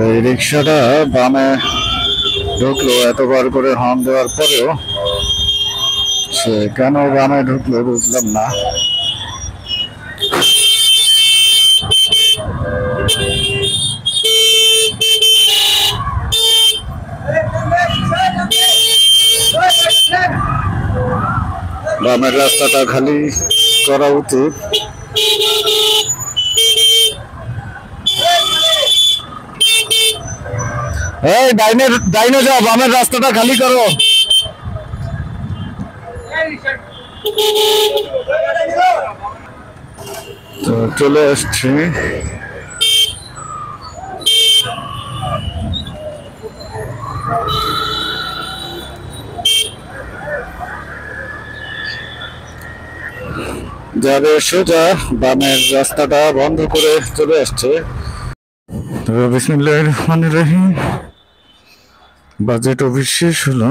এই রিক্সাটা বামে ঢুকলো, এতবার করে হর্ন দেওয়ার পরেও সে কেন বামে ঢুকলো বুঝলাম না। বামের রাস্তাটা খালি করা উচিত। এই ডাইনে যাও, বামের রাস্তাটা খালি করো। তো চলে আসছি। যাবে সোজা বামের রাস্তাটা বন্ধ করে চলে আসছে। তো বিসমিল্লাহির রহমানির রহিম। বাজেট অফিস শেষ হলো,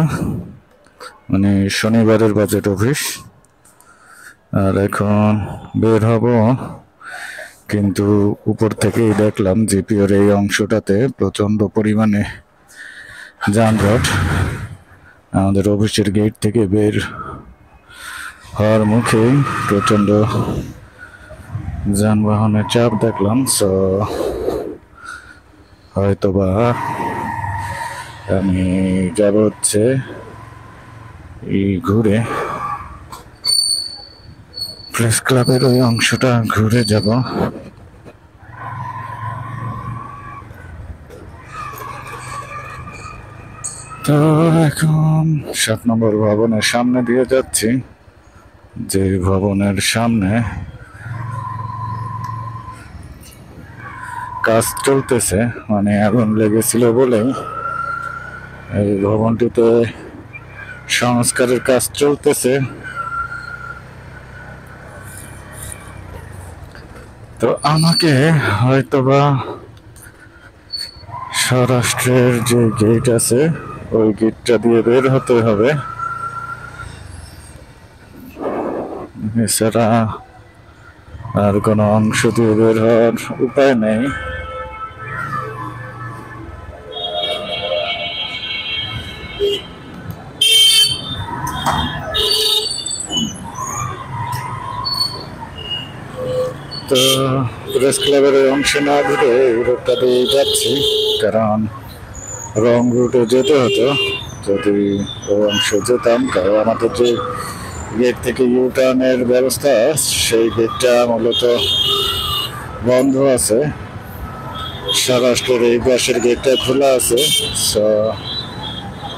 মানে শনিবারের বাজেট অফিস, আর এখন বের হব। কিন্তু উপর থেকেই দেখলাম জিপিওর এই অংশটাতে প্রচন্ড পরিমাণে যানজট। আমাদের অফিসের গেট থেকে বের হওয়ার মুখে প্রচন্ড যানবাহনের চাপ দেখলাম। সো হয়তোবা আমি যাব হচ্ছে এই ঘুরে প্রেস ক্লাবের ওই অংশটা ঘুরে যাব। তো এখন 7 নম্বর ভবনের সামনে দিয়ে যাচ্ছি, যে ভবনের সামনে কাজ চলতেছে, মানে আগুন লেগেছিল বলে এই ভবনটিতে সংস্কারের কাজ চলতেছে। তো আমাকে হয়তোবা স্বরাষ্ট্রের যে গেট আছে ওই গেটটা দিয়ে বের হতে হবে, এছাড়া আর কোনো অংশ দিয়ে বের হওয়ার উপায় নেই। তো প্রেস ক্লাবের ওই অংশে না ঘুরে এই রোডটা দিয়ে যাচ্ছি, কারণ রং রুটে যেতে হতো যদি ওই অংশে যেতাম। কারণ আমাদের যে গেট থেকে ইউটার্নের ব্যবস্থা, সেই গেটটা মূলত বন্ধ আছে, স্বরাষ্ট্রের এই পাশের গেটটা খোলা আছে।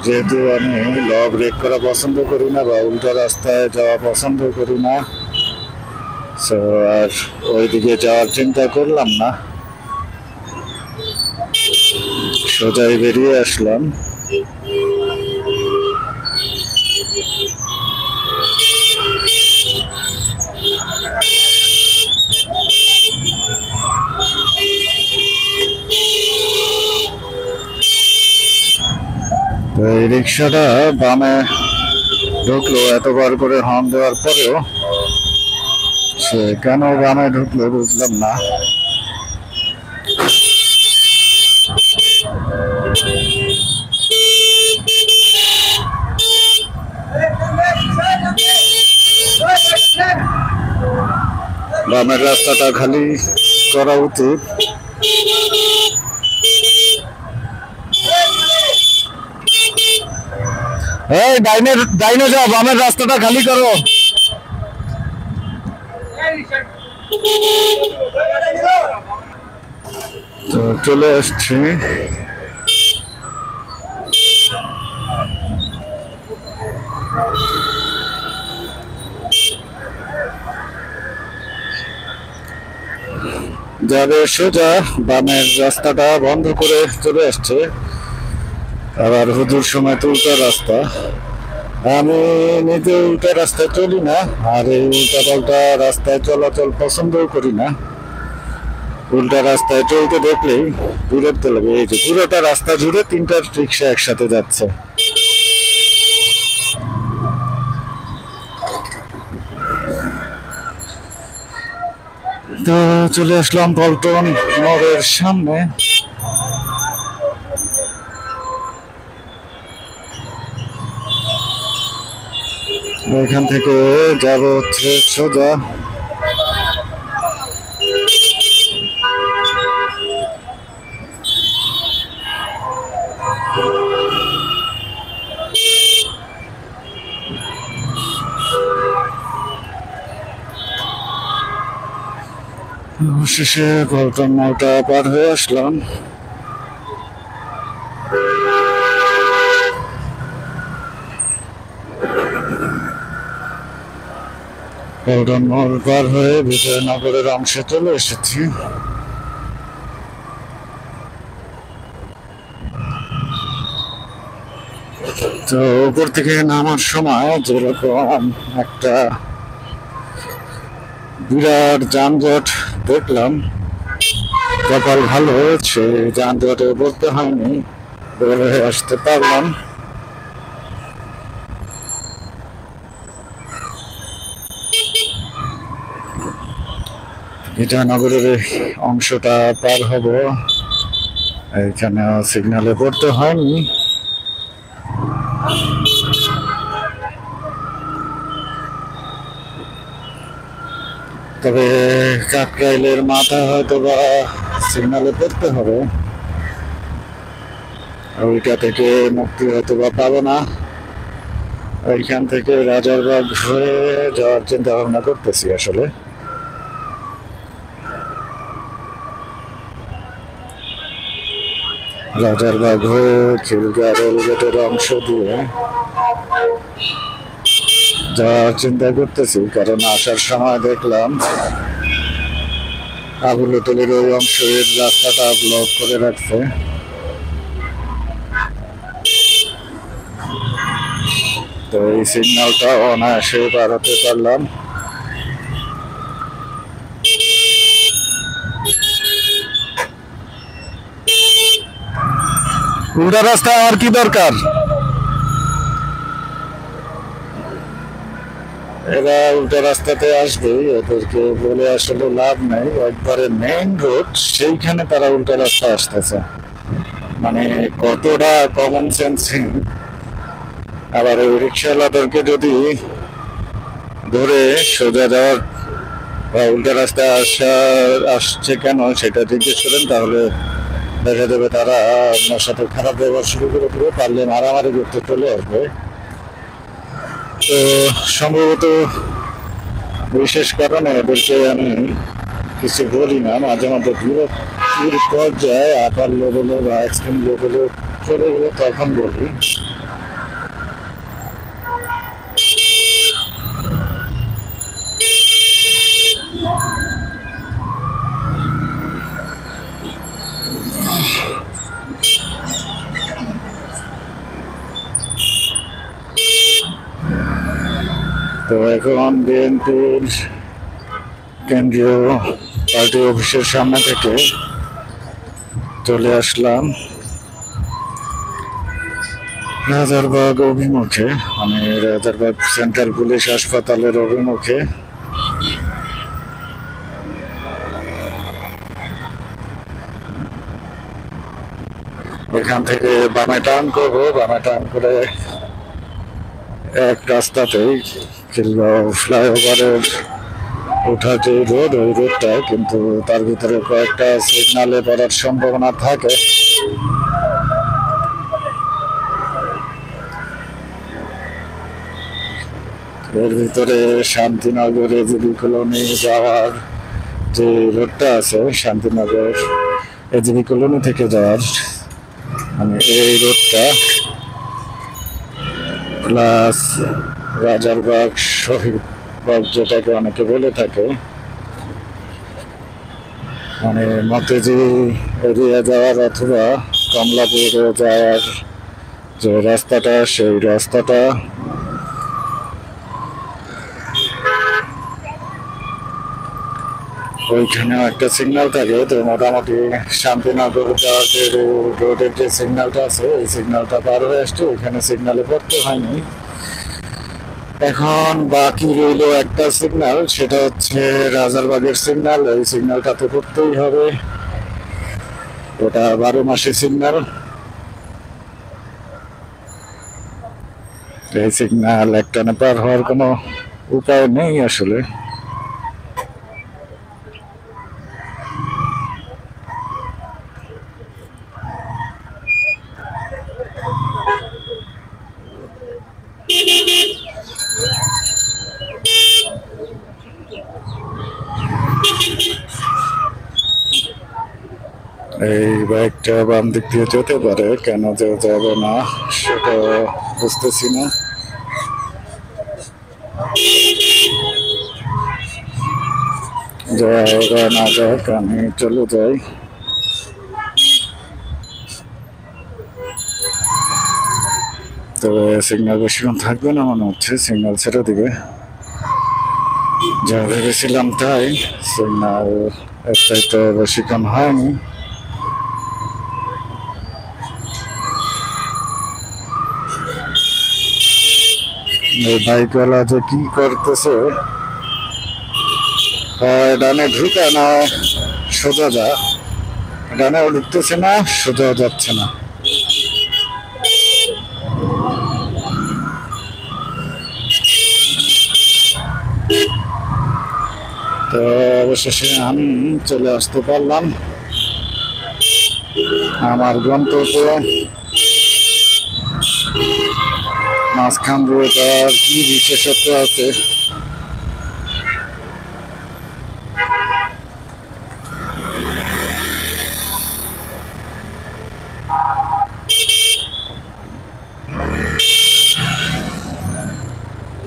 যেহেতু আমি ল ব্রেক করা পছন্দ করি না বা উল্টা রাস্তায় যাওয়া পছন্দ করি না, সো আর ওইদিকে যাওয়ার চিন্তা করলাম না, সোজাই বেরিয়ে আসলাম। এই রিক্সাটা বামে ঢুকলো, এতবার করে হর্ন দেওয়ার পরেও সে কেন বামে ঢুকলো বুঝলাম না। বামের রাস্তাটা খালি করা উচিত। এই ডাইনে যাও, বামের রাস্তাটা খালি করো। তো চলে আসছি। যাবে সোজা বামের রাস্তাটা বন্ধ করে চলে আসছে, আবার হুজুর সময় উল্টা রাস্তা। আমি নিজে উল্টা রাস্তায় চলি না, আর এই উল্টা পাল্টা রাস্তায় চলাচল পছন্দও করি না। উল্টা রাস্তায় চলতে দেখলেই বিরক্ত লাগে। এই যে পুরোটা রাস্তা জুড়ে 3টা রিক্সা একসাথে যাচ্ছে। তো চলে আসলাম পল্টন মোড়ের সামনে। এখান থেকে যাব হচ্ছে সোজা অবশেষে পল্টন নৌটা পার হয়ে আসলাম। পল্টন মোড় পার হয়ে বিজয়নগরের অংশে চলে এসেছি। তো উপর থেকে নামার সময় যেরকম একটা বিরাট যানজট দেখলাম, কপাল ভালো হয়েছে যানজটে বলতে হয়নি, বের হয়ে আসতে পারলাম। বিজয়নগরের অংশটা পার হব, এইখানে সিগন্যালে পড়তে হয়নি। তবে কাকরাইলের মাথা হয়তো বা সিগন্যালে পড়তে হবে, ওইটা থেকে মুক্তি হয়তো বা পাবো না। ওইখান থেকে রাজারবাগ হয়ে যাওয়ার চিন্তা ভাবনা করতেছি আসলে। রাজারবাগ হয়ে খিলগা রেলগেটের অংশ দিয়ে যাওয়ার চিন্তা করতেছি, কারণ আসার সময় দেখলাম আবুলতলির ওই অংশের রাস্তাটা ব্লক করে রাখছে। তো এই সিগন্যালটা অনায়াসে পার হতে পারলাম। উল্টা রাস্তা আর কি দরকার, এরা উল্টা রাস্তাতে আসবে, এদেরকে বলে আসলে লাভ নেই। একবারে মেইন রোড, সেইখানে তারা উল্টা রাস্তা আসতেছে, মানে কতটা কমন সেন্সিং। আবার ওই রিক্সাওয়ালাদেরকে যদি ধরে সোজা যাওয়ার বা উল্টা রাস্তায় আসছে কেন সেটা জিজ্ঞেস করেন, তাহলে দেখা যাবে তারা আপনার সাথে খারাপ ব্যবহার শুরু করে দেবে, পারলে মারামারি করতে চলে আসবে। তো সম্ভবত বিশেষ কারণে এদেরকে আমি কিছু বলি না, মাঝে মাঝে বিরক্তির পর্যায়ে আপার লেভেলে বা এক্সট্রিম লেভেলে চলে গেলে তখন বলি। তো এখন বিএনপির কেন্দ্রীয় পার্টি অফিসের সামনে থেকে চলে আসলাম রাজারবাগ অভিমুখে, মানে রাজারবাগ সেন্ট্রাল পুলিশ হাসপাতালের অভিমুখে। এখান থেকে বামে টার্ন করবো, বামে টার্ন করে এক রাস্তাতেই ফ্লাইওভারের ওঠার যে রোড, ওই রোডটা কিন্তু তার ভিতরে কয়েকটা সিগনালে পড়ার সম্ভাবনা থাকে। এর ভিতরে শান্তিনগর এজিবি কলোনি যাওয়ার যে রোডটা আছে, শান্তিনগর এজিবি কলোনি থেকে যাওয়ার, মানে এই রোডটা প্লাস রাজারবাগ শহীদবাগ যেটাকে অনেকে বলে থাকে, মানে মতেজি এরিয়া যাওয়ার অথবা কমলাপুরে যাওয়ার যে রাস্তাটা, সেই রাস্তাটা ওইখানেও একটা সিগন্যাল থাকে। তো মোটামুটি শান্তিনগর যাওয়ার যে রোডের যে সিগন্যালটা আছে, ওই সিগন্যালটা পার হয়ে আসছে, ওইখানে সিগন্যালে পড়তে হয়নি। এখন বাকি রইল একটা সিগন্যাল, সেটা হচ্ছে রাজারবাগের সিগন্যাল। এই সিগন্যালটাতে পড়তেই হবে, ওটা 12 মাসি সিগন্যাল। এই সিগন্যাল একটানে পার হওয়ার কোনো উপায় নেই আসলে। এই বাইকটা বাম দিক দিয়ে যেতে পারে, কেন যে যাবে না সেটা বুঝতেছি না। ওরা না যাক, আমি চলে যাই। তবে সিগন্যাল বেশিক্ষণ থাকবে না মনে হচ্ছে, সিগন্যাল ছেড়ে দিবে। যা ভেবেছিলাম তাই, সিগন্যাল একটাই তো বেশিক্ষণ হয়নি। এই বাইকওয়ালা যে কি করতেছে, ডানে ঢুকে না সোজা যা, ডানেও ঢুকতেছে না সোজাও যাচ্ছে না। তো অবশেষে আমি চলে আসতে পারলাম আমার গন্তব্যে। মাঝখান দিয়ে তার কি বিশেষত্ব আছে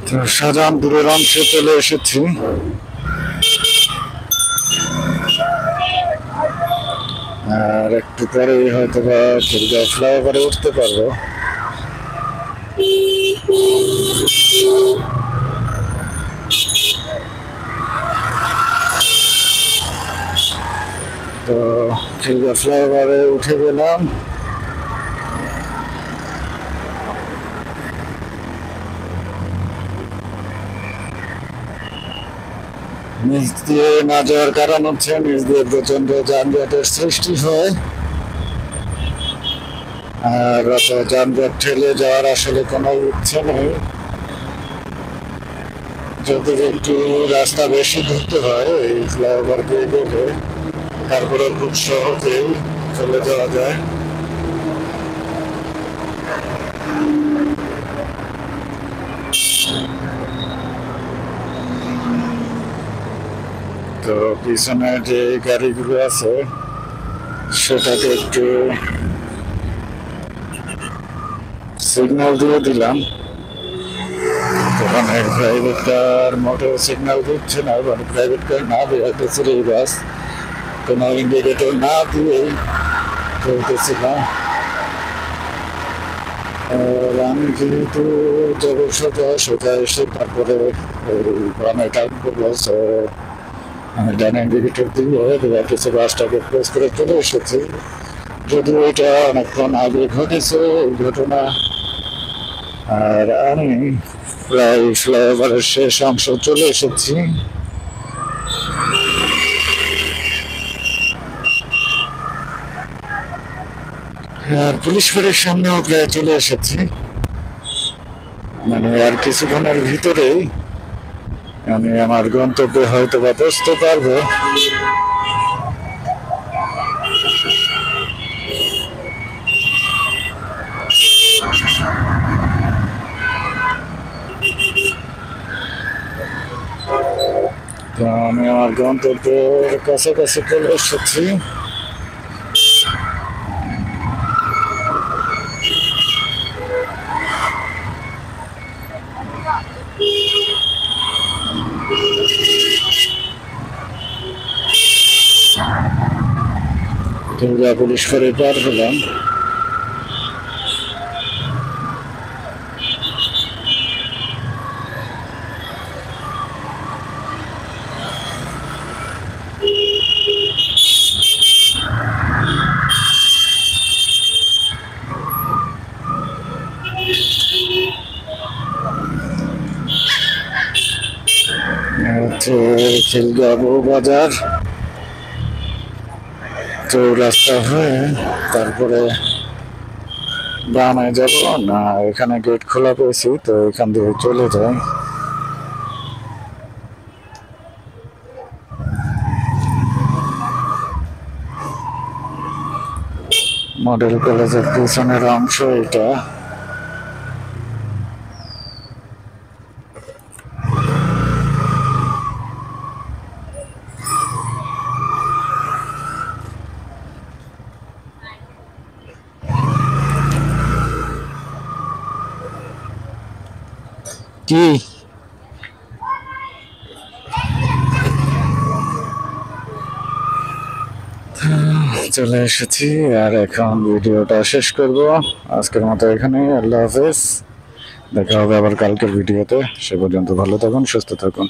তো শাহজাহানপুরের অংশে চলে এসেছি। আর একটু পরে হয়তো বা ফ্লাইওভারে উঠতে পারবো। তো খিলগাঁও ফ্লাইওভারে উঠে গেলাম। নিচ দিয়ে না যাওয়ার কারণ হচ্ছে নিচ দিয়ে প্রচন্ড যানজটের সৃষ্টি হয়, আর অত যানজট ঠেলে যাওয়ার আসলে কোনো ইচ্ছে নেই। যদি একটু রাস্তা বেশি ধরতে হয় এই ফ্লাইওভার দিয়ে গেলে, তারপরে খুব সহজেই চলে যাওয়া যায়। তো পিছনে যে গাড়িগুলো আছে সেটাকে একটু সিগন্যাল দিয়ে দিলাম। ওখানে প্রাইভেট কার মোটর সিগন্যাল দিচ্ছে না, মানে প্রাইভেট কার না বেরোতেছিল এই বাস, কোনো ইন্ডিকেটর না দিয়ে চলতেছিলাম। আমি যেহেতু যাবো সোজা সোজা এসে তারপরে গ্রামে টাইম করবো, আমি ডানে ইন্ডিকেটর দিয়ে কিছু বাসটাকে ক্লোজ করে চলে এসেছি। যদিও এটা অনেকক্ষণ আগে ঘটেছে এই ঘটনা, আর আমি প্রায় ফ্লাইওভারের শেষ অংশ চলে এসেছি। আর পুলিশ ফাঁড়ির সামনেও প্রায় চলে এসেছি, মানে আর কিছুক্ষণের ভিতরেই আমি আমার গন্তব্যে হয়তো বা পৌঁছতে পারবো। তো আমি আমার গন্তব্যের কাছাকাছি চলে এসেছি। পুলিশ ফাঁড়ি পার হলাম। খিলগাঁও বাজার চৌরাস্তা হয়ে তারপরে বামে যাব না, এখানে গেট খোলা পেয়েছি তো এখান দিয়ে চলে যাই। মডেল কলেজের পিছনের অংশ এটা। কি চলে এসেছি আর এখন ভিডিওটা শেষ করব। আজকের মতো এখানে, আল্লাহ হাফেজ। দেখা হবে আবার কালকের ভিডিওতে। সে পর্যন্ত ভালো থাকুন, সুস্থ থাকুন।